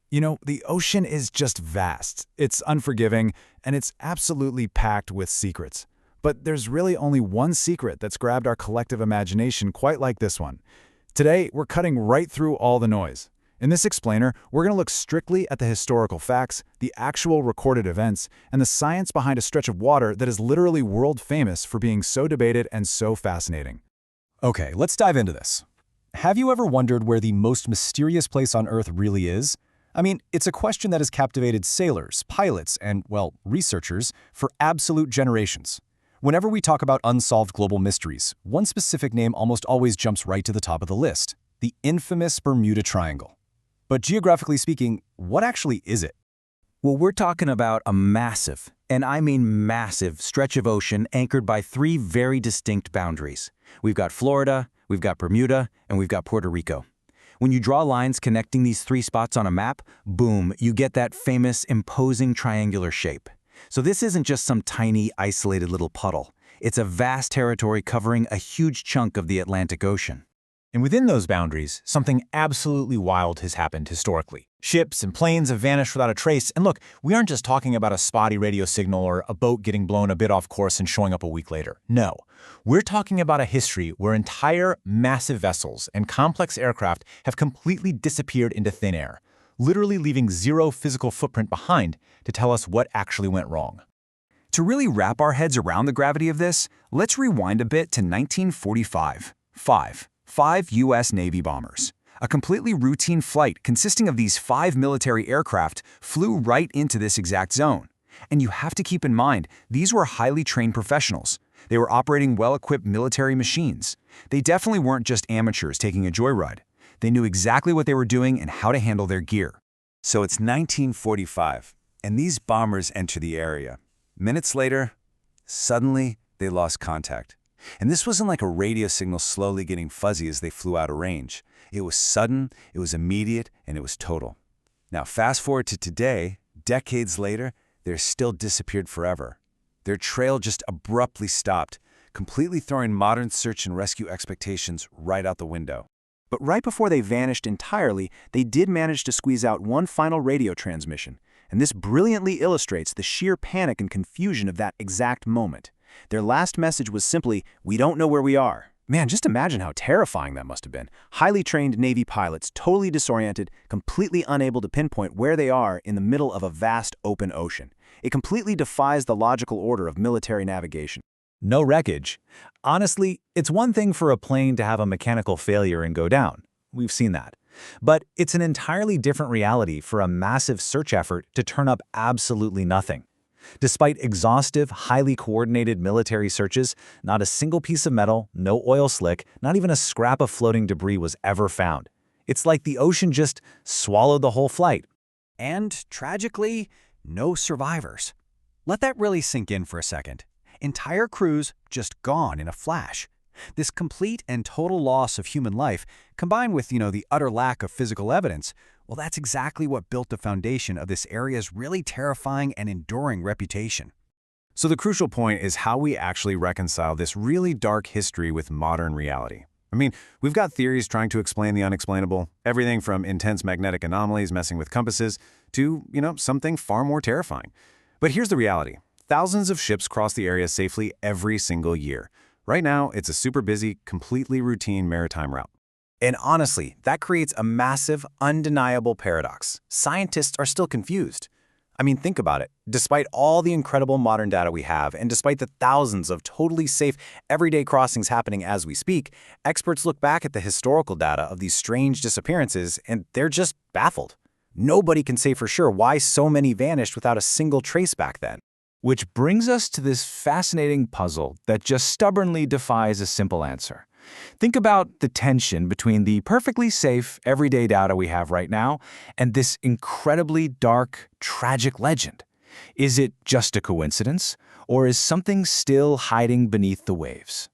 You know, the ocean is just vast. It's unforgiving, and it's absolutely packed with secrets. But there's really only one secret that's grabbed our collective imagination quite like this one. Today, we're cutting right through all the noise. In this explainer, we're going to look strictly at the historical facts, the actual recorded events, and the science behind a stretch of water that is literally world famous for being so debated and so fascinating. Okay, let's dive into this. Have you ever wondered where the most mysterious place on Earth really is? I mean, it's a question that has captivated sailors, pilots, and, well, researchers for absolute generations. Whenever we talk about unsolved global mysteries, one specific name almost always jumps right to the top of the list: the infamous Bermuda Triangle. But geographically speaking, what actually is it? Well, we're talking about a massive, and I mean massive, stretch of ocean anchored by three very distinct boundaries. We've got Florida, we've got Bermuda, and we've got Puerto Rico. When you draw lines connecting these three spots on a map, boom, you get that famous, imposing triangular shape. So this isn't just some tiny, isolated little puddle. It's a vast territory covering a huge chunk of the Atlantic Ocean. And within those boundaries, something absolutely wild has happened historically. Ships and planes have vanished without a trace, and look, we aren't just talking about a spotty radio signal or a boat getting blown a bit off course and showing up a week later. No, we're talking about a history where entire massive vessels and complex aircraft have completely disappeared into thin air, literally leaving zero physical footprint behind to tell us what actually went wrong. To really wrap our heads around the gravity of this, let's rewind a bit to 1945. Five U.S. Navy bombers. A completely routine flight consisting of these 5 military aircraft flew right into this exact zone. And you have to keep in mind, these were highly trained professionals. They were operating well-equipped military machines. They definitely weren't just amateurs taking a joyride. They knew exactly what they were doing and how to handle their gear. So it's 1945, and these bombers enter the area. Minutes later, suddenly they lost contact. And this wasn't like a radio signal slowly getting fuzzy as they flew out of range. It was sudden, it was immediate, and it was total. Now fast forward to today, decades later, they're still disappeared forever. Their trail just abruptly stopped, completely throwing modern search and rescue expectations right out the window. But right before they vanished entirely, they did manage to squeeze out one final radio transmission. And this brilliantly illustrates the sheer panic and confusion of that exact moment. Their last message was simply, "We don't know where we are." Man, just imagine how terrifying that must have been. Highly trained Navy pilots, totally disoriented, completely unable to pinpoint where they are in the middle of a vast open ocean. It completely defies the logical order of military navigation. No wreckage. Honestly, it's one thing for a plane to have a mechanical failure and go down. We've seen that. But it's an entirely different reality for a massive search effort to turn up absolutely nothing. Despite exhaustive, highly coordinated military searches, not a single piece of metal, no oil slick, not even a scrap of floating debris was ever found. It's like the ocean just swallowed the whole flight. And, tragically, no survivors. Let that really sink in for a second. Entire crews just gone in a flash. This complete and total loss of human life, combined with, the utter lack of physical evidence, well, that's exactly what built the foundation of this area's really terrifying and enduring reputation. So the crucial point is how we actually reconcile this really dark history with modern reality. I mean, we've got theories trying to explain the unexplainable, everything from intense magnetic anomalies messing with compasses to, something far more terrifying. But here's the reality. Thousands of ships cross the area safely every single year. Right now, it's a super busy, completely routine maritime route. And honestly, that creates a massive, undeniable paradox. Scientists are still confused. I mean, think about it. Despite all the incredible modern data we have, and despite the thousands of totally safe, everyday crossings happening as we speak, experts look back at the historical data of these strange disappearances, and they're just baffled. Nobody can say for sure why so many vanished without a single trace back then. Which brings us to this fascinating puzzle that just stubbornly defies a simple answer. Think about the tension between the perfectly safe, everyday data we have right now and this incredibly dark, tragic legend. Is it just a coincidence, or is something still hiding beneath the waves?